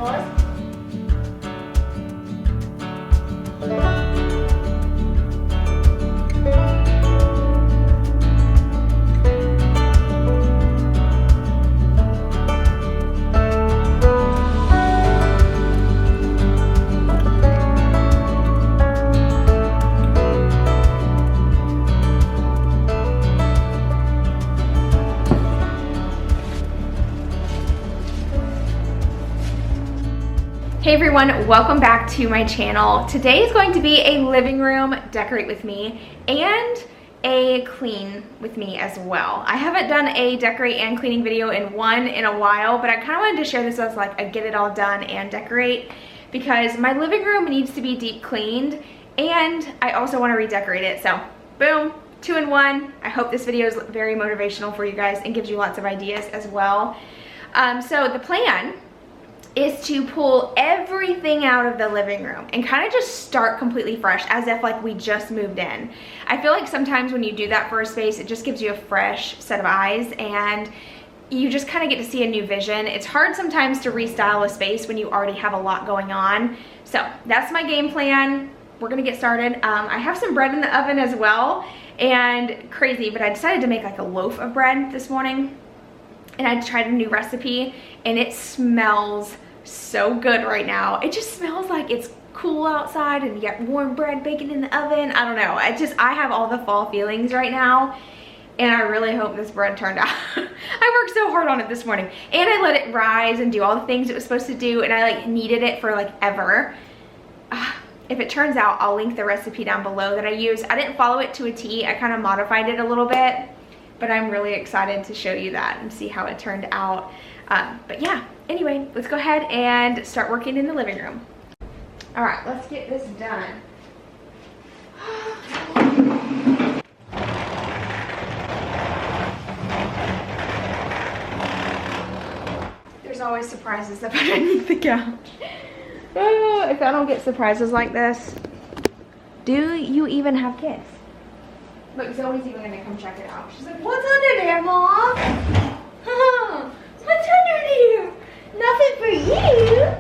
yours? Hey everyone, welcome back to my channel. Today is going to be a living room decorate with me and a clean with me as well. I haven't done a decorate and cleaning video in a while, but I kind of wanted to share this as like a get it all done and decorate because my living room needs to be deep cleaned and I also want to redecorate it. So boom, 2 in 1. I hope this video is very motivational for you guys and gives you lots of ideas as well. So the plan is to pull everything out of the living room and kind of just start completely fresh as if like we just moved in. I feel like sometimes when you do that for a space, it just gives you a fresh set of eyes and you just kind of get to see a new vision. It's hard sometimes to restyle a space when you already have a lot going on. So that's my game plan. We're gonna get started. I have some bread in the oven as well, and crazy, but I decided to make like a loaf of bread this morning. And I tried a new recipe and it smells so good right now. It just smells like it's cool outside and you got warm bread baking in the oven. I don't know. I have all the fall feelings right now and I really hope this bread turned out. I worked so hard on it this morning and I let it rise and do all the things it was supposed to do, and I like kneaded it for like ever. If it turns out, I'll link the recipe down below that I used. I didn't follow it to a T. I kind of modified it a little bit, but I'm really excited to show you that and see how it turned out. But yeah, anyway, let's go ahead and start working in the living room. All right, let's get this done. There's always surprises up underneath the couch. Oh, if I don't get surprises like this, do you even have kids? Look, Zoe's even gonna come check it out. She's like, what's under there, Mom? What's under there? Nothing for you.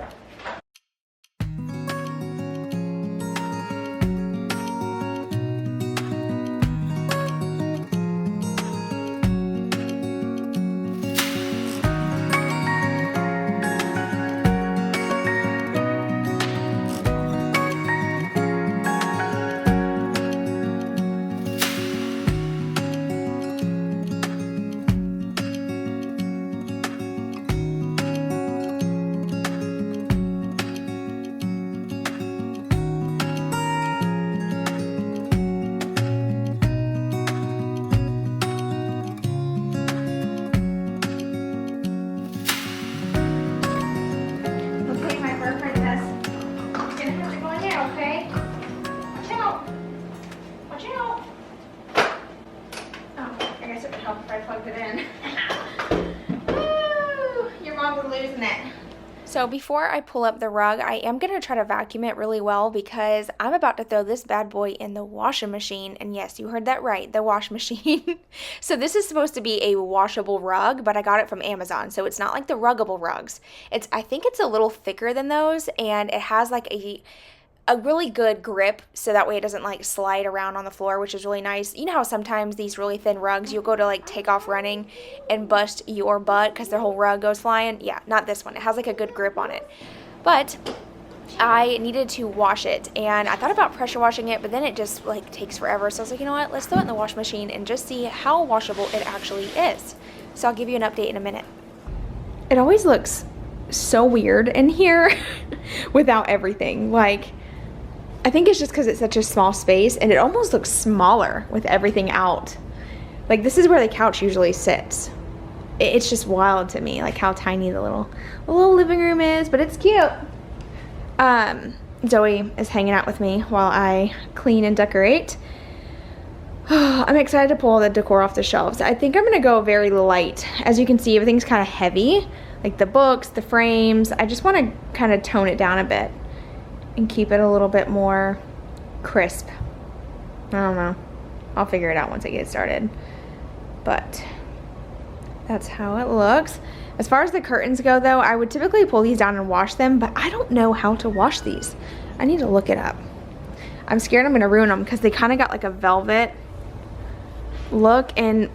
So before I pull up the rug, I am going to try to vacuum it really well because I'm about to throw this bad boy in the washing machine. And yes, you heard that right, the wash machine. So this is supposed to be a washable rug, but I got it from Amazon. So it's not like the ruggable rugs. I think it's a little thicker than those, and it has like a really good grip, so that way it doesn't like slide around on the floor, which is really nice. You know how sometimes these really thin rugs, you'll go to like take off running and bust your butt because their whole rug goes flying? Yeah, not this one. It has like a good grip on it. But I needed to wash it, and I thought about pressure washing it, but then it just like takes forever. So I was like, you know what, let's throw it in the wash machine and just see how washable it actually is. So I'll give you an update in a minute. It always looks so weird in here without everything. Like, I think it's just because it's such a small space, and it almost looks smaller with everything out. Like, this is where the couch usually sits. It's just wild to me, like how tiny the little living room is, but it's cute. Zoe is hanging out with me while I clean and decorate. I'm excited to pull all the decor off the shelves. I think I'm gonna go very light. As you can see, everything's kind of heavy, like the books, the frames. I just want to kind of tone it down a bit and keep it a little bit more crisp. I don't know. I'll figure it out once I get started. But that's how it looks. As far as the curtains go though, I would typically pull these down and wash them, but I don't know how to wash these. I need to look it up. I'm scared I'm gonna ruin them because they kind of got like a velvet look, and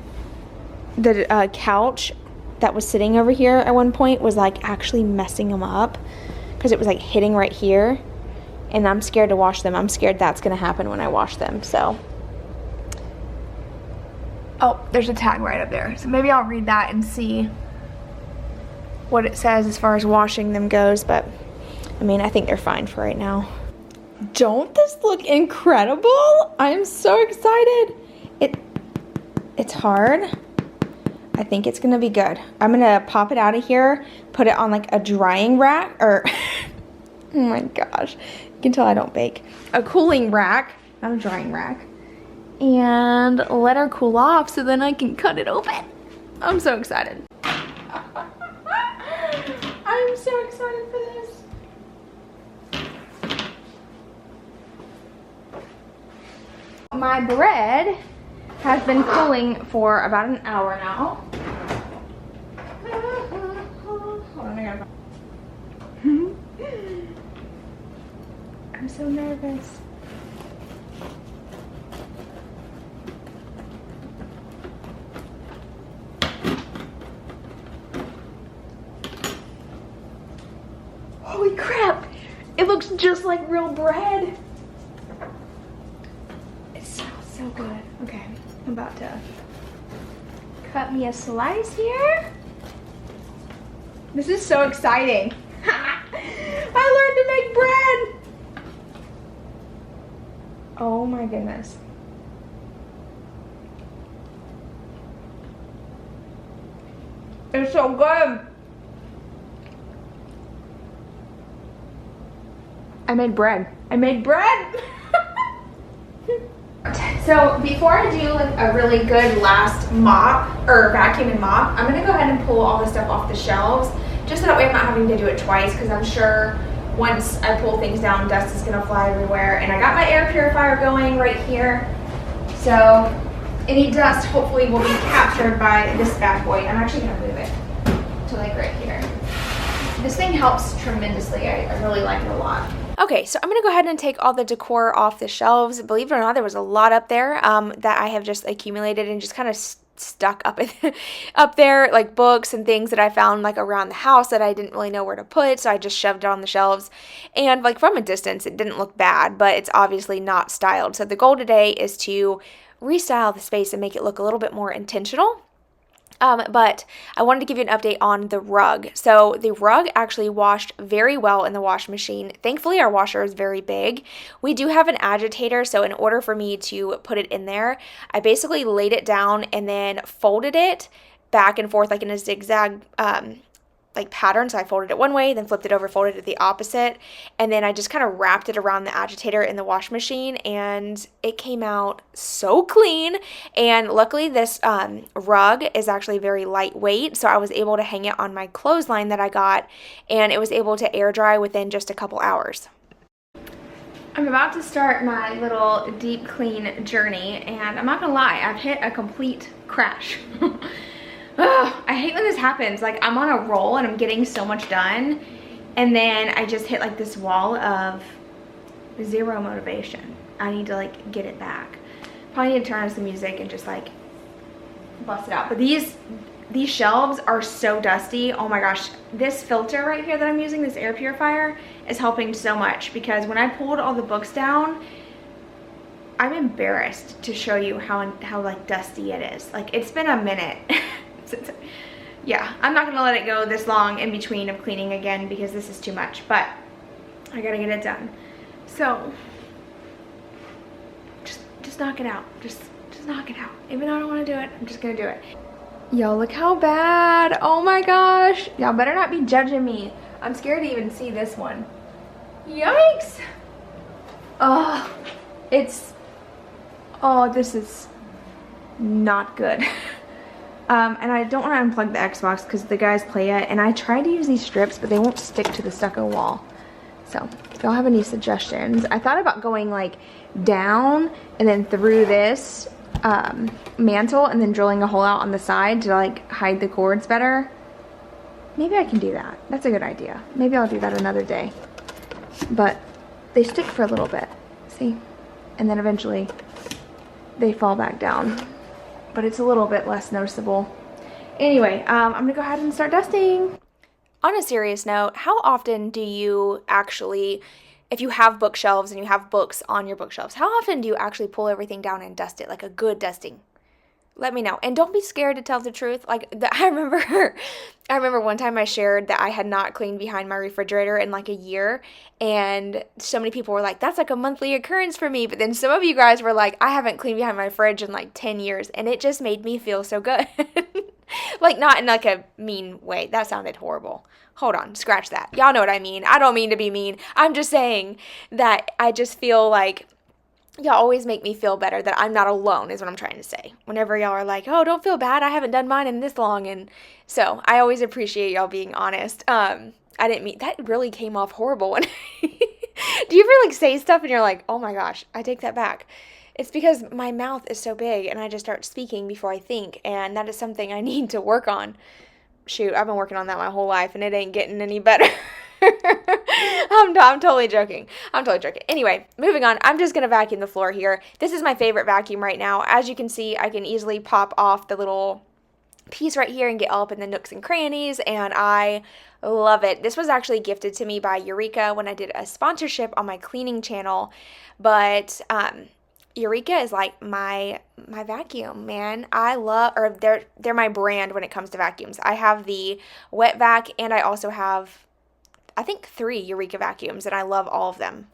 the couch that was sitting over here at one point was like actually messing them up because it was like hitting right here, and I'm scared to wash them. I'm scared that's gonna happen when I wash them. So, oh, there's a tag right up there, so maybe I'll read that and see what it says as far as washing them goes. But I mean, I think they're fine for right now. Don't this look incredible? I'm so excited. It's hard. I think it's gonna be good. I'm gonna pop it out of here, put it on like a drying rack, or oh my gosh, you can tell I don't bake. A cooling rack, not a drying rack, and let her cool off so then I can cut it open. I'm so excited. I'm so excited for this. My bread has been cooling for about an hour now. Hold on, I gotta... I'm so nervous. Holy crap! It looks just like real bread. It smells so good. Okay, I'm about to cut me a slice here. This is so exciting. I learned to make bread. Oh my goodness. It's so good. I made bread. I made bread. So before I do like a really good last mop or vacuum and mop, I'm gonna go ahead and pull all the stuff off the shelves, just so that way I'm not having to do it twice, because I'm sure once I pull things down, dust is gonna fly everywhere. And I got my air purifier going right here, so any dust hopefully will be captured by this bad boy. I'm actually gonna move it to like right here. This thing helps tremendously. I really like it a lot. Okay, so I'm gonna go ahead and take all the decor off the shelves. Believe it or not, there was a lot up there that I have just accumulated and just kind of stuck up there, like books and things that I found like around the house that I didn't really know where to put, so I just shoved it on the shelves. And like from a distance, it didn't look bad, but it's obviously not styled. So the goal today is to restyle the space and make it look a little bit more intentional. But I wanted to give you an update on the rug. So the rug actually washed very well in the washing machine. Thankfully, our washer is very big. We do have an agitator, so in order for me to put it in there, I basically laid it down and then folded it back and forth like in a zigzag like pattern. So I folded it one way, then flipped it over, folded it the opposite, and then I just kind of wrapped it around the agitator in the washing machine, and it came out so clean. And luckily this rug is actually very lightweight, so I was able to hang it on my clothesline that I got, and it was able to air dry within just a couple hours. I'm about to start my little deep clean journey, and I'm not gonna lie, I've hit a complete crash. Ugh, I hate when this happens. Like, I'm on a roll and I'm getting so much done, and then I just hit like this wall of zero motivation. I need to like get it back. Probably need to turn on some music and just like bust it out. But these shelves are so dusty. Oh my gosh, this filter right here that I'm using, this air purifier, is helping so much, because when I pulled all the books down, I'm embarrassed to show you how like dusty it is. Like, it's been a minute. Yeah, I'm not gonna let it go this long in between of cleaning again, because this is too much, but I gotta get it done. So just knock it out. Just knock it out. Even though I don't want to do it, I'm just gonna do it. Yo, look how bad. Oh my gosh, y'all better not be judging me. I'm scared to even see this one. Yikes. Oh, this is not good. And I don't want to unplug the Xbox because the guys play it, and I tried to use these strips, but they won't stick to the stucco wall. So if y'all have any suggestions, I thought about going like down and then through this mantle and then drilling a hole out on the side to like hide the cords better. Maybe I can do that. That's a good idea. Maybe I'll do that another day. But they stick for a little bit, see? And then eventually they fall back down. But it's a little bit less noticeable. Anyway, I'm gonna go ahead and start dusting. On a serious note, how often do you actually, if you have bookshelves and you have books on your bookshelves, how often do you actually pull everything down and dust it, like a good dusting? Let me know. And don't be scared to tell the truth. I remember one time I shared that I had not cleaned behind my refrigerator in like a year, and so many people were like, that's like a monthly occurrence for me. But then some of you guys were like, I haven't cleaned behind my fridge in like 10 years, and it just made me feel so good. Like, not in like a mean way. That sounded horrible. Hold on, scratch that. Y'all know what I mean. I don't mean to be mean. I'm just saying that I just feel like y'all always make me feel better, that I'm not alone is what I'm trying to say. Whenever y'all are like, oh, don't feel bad, I haven't done mine in this long. And so I always appreciate y'all being honest. I didn't mean, that really came off horrible. When do you ever like say stuff and you're like, oh my gosh, I take that back? It's because my mouth is so big and I just start speaking before I think, and that is something I need to work on. Shoot, I've been working on that my whole life and it ain't getting any better. I'm totally joking. Anyway, moving on. I'm just going to vacuum the floor here. This is my favorite vacuum right now. As you can see, I can easily pop off the little piece right here and get all up in the nooks and crannies, and I love it. This was actually gifted to me by Eureka when I did a sponsorship on my cleaning channel, but Eureka is like my vacuum, man. I love, or they're my brand when it comes to vacuums. I have the wet vac, and I also have, I think, 3 Eureka vacuums, and I love all of them.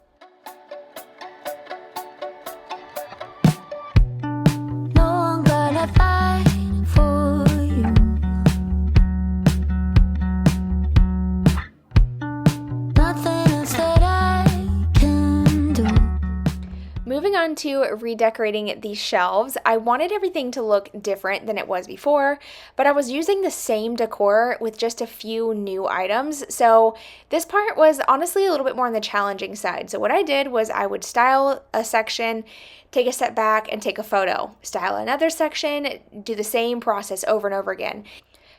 No one gonna fight for you. Nothing else that I can do. Moving on to redecorating the shelves, I wanted everything to look different than it was before, but I was using the same decor with just a few new items. So this part was honestly a little bit more on the challenging side. So what I did was I would style a section, take a step back, and take a photo. Style another section, do the same process over and over again.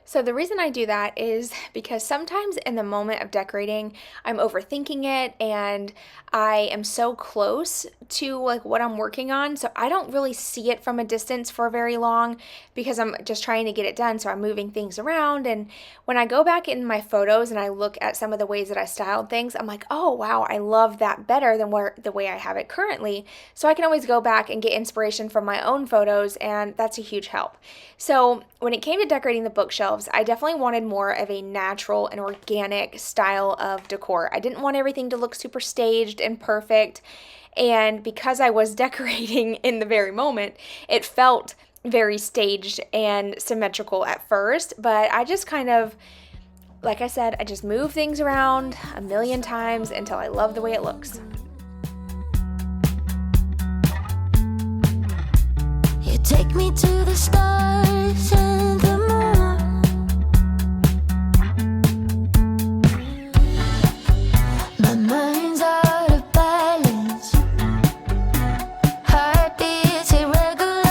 So the reason I do that is because sometimes in the moment of decorating, I'm overthinking it and I am so close to like what I'm working on, so I don't really see it from a distance for very long because I'm just trying to get it done, so I'm moving things around. And when I go back in my photos and I look at some of the ways that I styled things, I'm like, oh wow, I love that better than the way I have it currently. So I can always go back and get inspiration from my own photos, and that's a huge help. So when it came to decorating the bookshelves, I definitely wanted more of a natural and organic style of decor. I didn't want everything to look super staged and perfect. And because I was decorating in the very moment, it felt very staged and symmetrical at first. But I just kind of, like I said, I just move things around a million times until I love the way it looks. You take me to the stars and the moon. My mind's out of balance. Heartbeats irregular.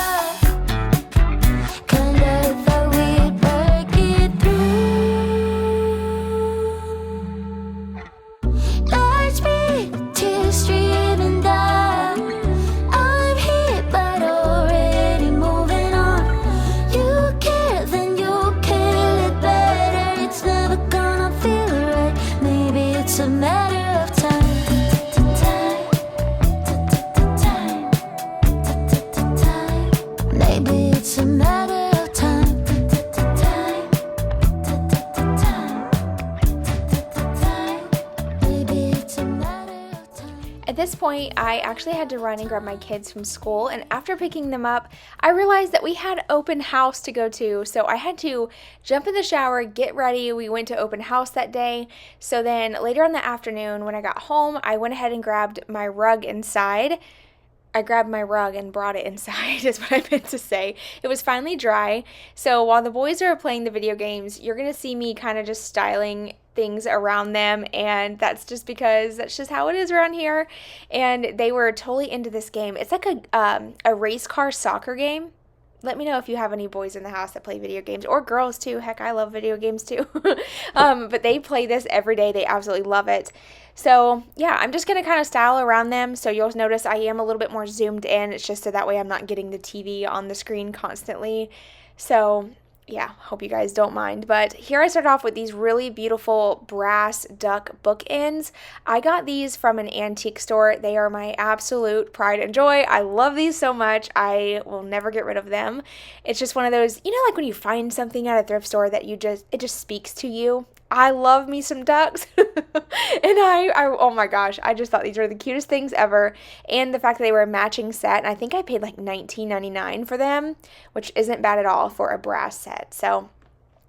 Kinda thought we'd work it through. Large beat, tears streaming down. I'm here but already moving on. You care, then you kill it better. It's never gonna feel right. Maybe it's a matter of time. Maybe it's a matter of time. Maybe it's a matter of time. At this point, I actually had to run and grab my kids from school, and after picking them up, I realized that we had open house to go to, so I had to jump in the shower, get ready. We went to open house that day. So then later in the afternoon, when I got home, I went ahead and grabbed my rug inside. I grabbed my rug and brought it inside is what I meant to say. It was finally dry. So while the boys are playing the video games, you're going to see me kind of just styling things around them, and that's just because that's just how it is around here. And they were totally into this game. It's like a race car soccer game. let me know if you have any boys in the house that play video games, or girls too. Heck, I love video games too. But they play this every day. They absolutely love it. So yeah, I'm just going to kind of style around them. So you'll notice I am a little bit more zoomed in. It's just so that way I'm not getting the TV on the screen constantly. So yeah, hope you guys don't mind. But here I start off with these really beautiful brass duck bookends. I got these from an antique store. They are my absolute pride and joy. I love these so much. I will never get rid of them. It's just one of those, you know, like when you find something at a thrift store that it just speaks to you. I love me some ducks. And I oh my gosh, I just thought these were the cutest things ever. And the fact that they were a matching set, and I think I paid like $19.99 for them, which isn't bad at all for a brass set. So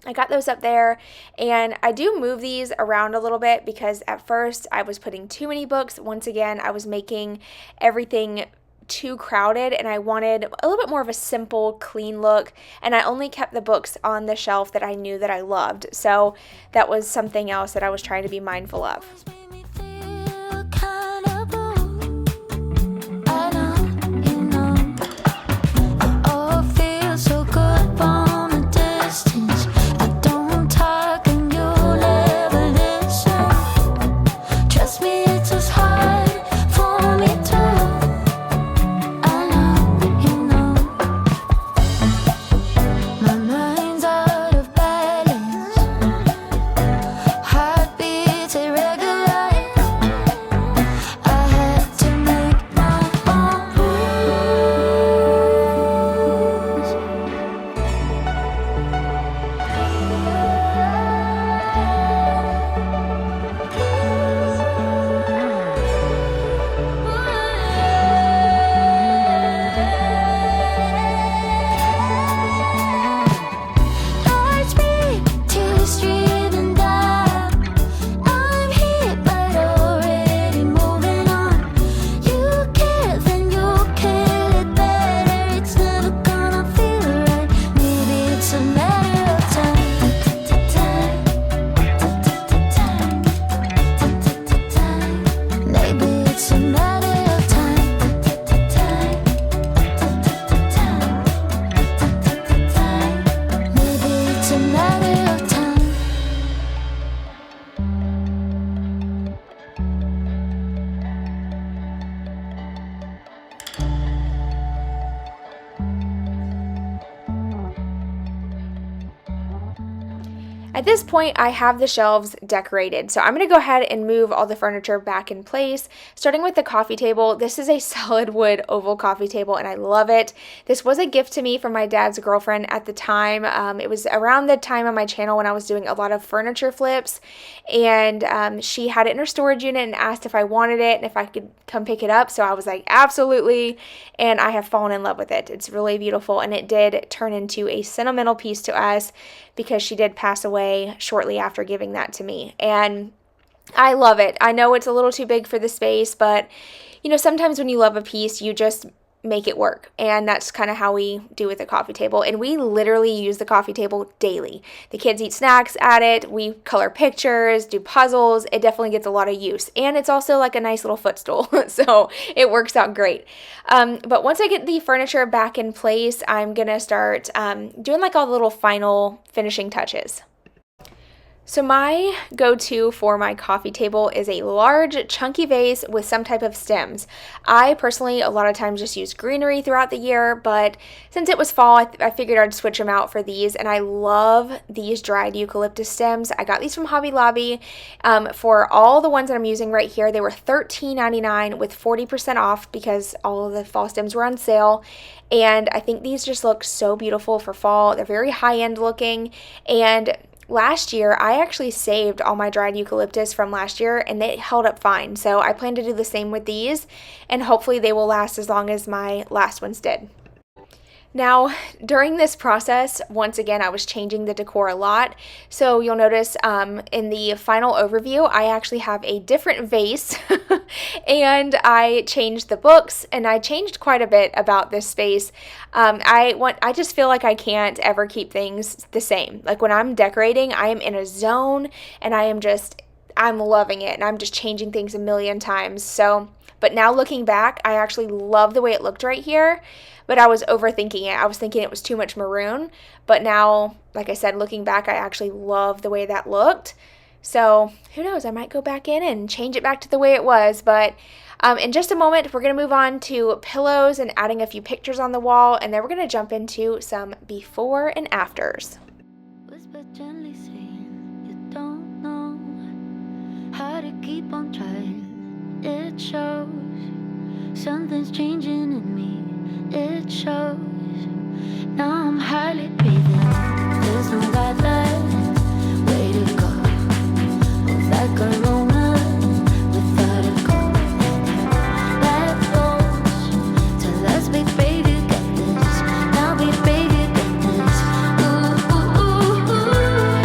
I got those up there, and I do move these around a little bit because at first I was putting too many books. Once again, I was making everything too crowded, and I wanted a little bit more of a simple, clean look, and I only kept the books on the shelf that I knew that I loved. So that was something else that I was trying to be mindful of. At this point, I have the shelves decorated, so I'm going to go ahead and move all the furniture back in place, starting with the coffee table. This is a solid wood oval coffee table, and I love it. This was a gift to me from my dad's girlfriend at the time. It was around the time on my channel when I was doing a lot of furniture flips, and she had it in her storage unit and asked if I wanted it and if I could come pick it up, so I was like, absolutely, and I have fallen in love with it. It's really beautiful, and it did turn into a sentimental piece to us because she did pass away shortly after giving that to me. And I love it. I know it's a little too big for the space, but you know, sometimes when you love a piece, you just make it work. And that's kind of how we do with the coffee table. And we literally use the coffee table daily. The kids eat snacks at it. We color pictures, do puzzles. It definitely gets a lot of use. And it's also like a nice little footstool. So it works out great. But once I get the furniture back in place, I'm going to start doing like all the little final finishing touches. So my go-to for my coffee table is a large chunky vase with some type of stems. I personally a lot of times just use greenery throughout the year, but since it was fall, I figured I'd switch them out for these, and I love these dried eucalyptus stems. I got these from Hobby Lobby. For all the ones that I'm using right here, they were $13.99 with 40% off because all of the fall stems were on sale. And I think these just look so beautiful for fall. They're very high-end looking, and last year, I actually saved all my dried eucalyptus from last year, and they held up fine. So I plan to do the same with these, and hopefully they will last as long as my last ones did. Now, during this process, once again, I was changing the decor a lot. So you'll notice in the final overview, I actually have a different vase and I changed the books, and I changed quite a bit about this space. I just feel like I can't ever keep things the same. Like when I'm decorating, I am in a zone, and I I'm loving it, and I'm just changing things a million times. So, but now looking back, I actually love the way it looked right here, but I was overthinking it. I was thinking it was too much maroon, but now, like I said, looking back, I actually love the way that looked. So who knows, I might go back in and change it back to the way it was. But in just a moment, we're going to move on to pillows and adding a few pictures on the wall, and then we're going to jump into some before and afters. Whisper gently saying you don't know how to keep on trying. It shows something's changing in me. It shows now I'm hardly breathing. There's no right way to go. Oh, like a Rona without a goal. That goes till us, big baby, got this. Now, big baby, got this. Ooh, ooh, ooh, ooh.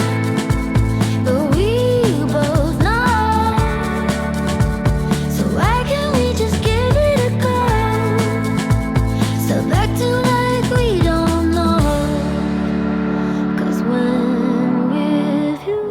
But we both know. So why can't we just give it a go? Step back to like we don't know. 'Cause when with you.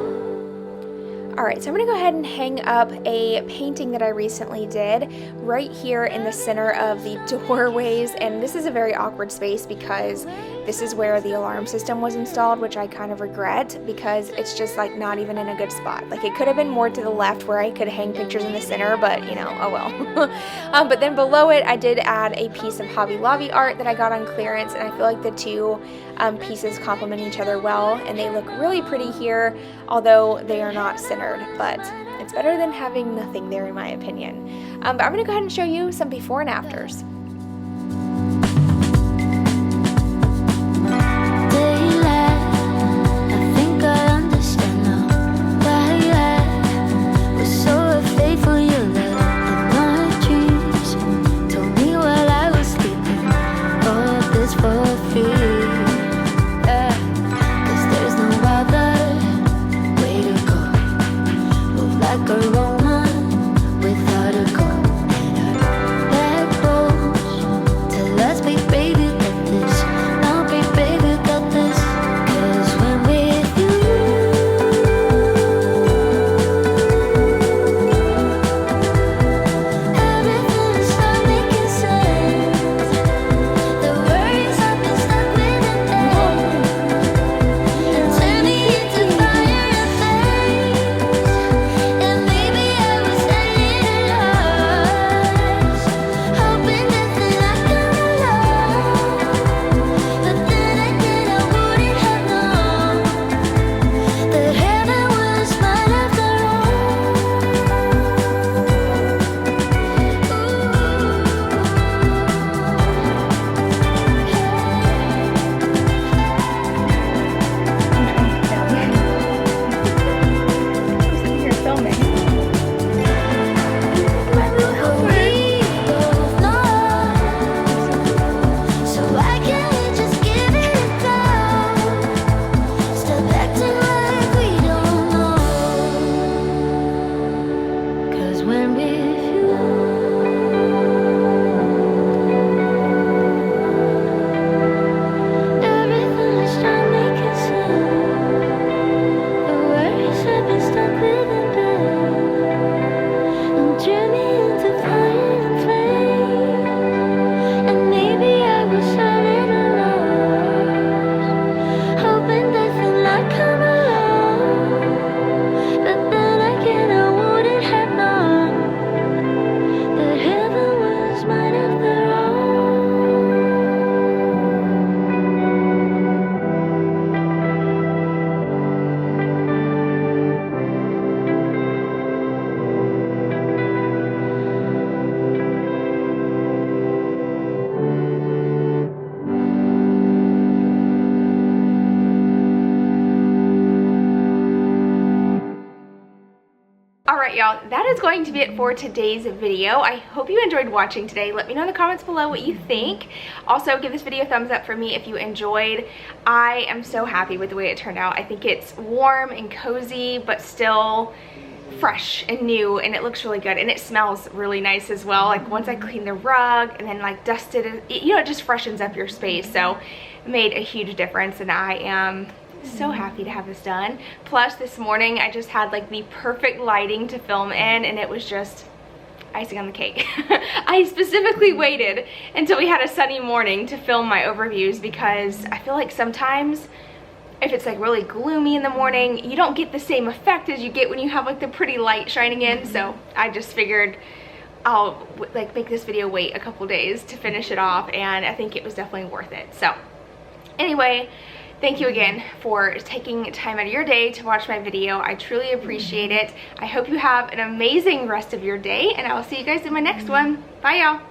Alright, so I'm going to go ahead and hang up a painting that I recently did right here in the center of the doorways, and this is a very awkward space because this is where the alarm system was installed, which I kind of regret because it's just like not even in a good spot. Like it could have been more to the left where I could hang pictures in the center, but you know, oh well. But then below it, I did add a piece of Hobby Lobby art that I got on clearance, and I feel like the two pieces complement each other well, and they look really pretty here, although they are not centered, but it's better than having nothing there in my opinion. But I'm going to go ahead and show you some before and afters. Alright y'all, that is going to be it for today's video. I hope you enjoyed watching today. Let me know in the comments below what you think. Also, give this video a thumbs up for me if you enjoyed. I am so happy with the way it turned out. I think it's warm and cozy, but still fresh and new, and it looks really good, and it smells really nice as well. Like once I clean the rug and then like dusted it, you know, it just freshens up your space. So it made a huge difference, and I am so happy to have this done. Plus this morning I just had like the perfect lighting to film in, and it was just icing on the cake. I specifically waited until we had a sunny morning to film my overviews, because I feel like sometimes if it's like really gloomy in the morning, you don't get the same effect as you get when you have like the pretty light shining in. So I just figured I'll like make this video wait a couple days to finish it off, and I think it was definitely worth it. So anyway, thank you again for taking time out of your day to watch my video. I truly appreciate it. I hope you have an amazing rest of your day, and I will see you guys in my next one. Bye, y'all.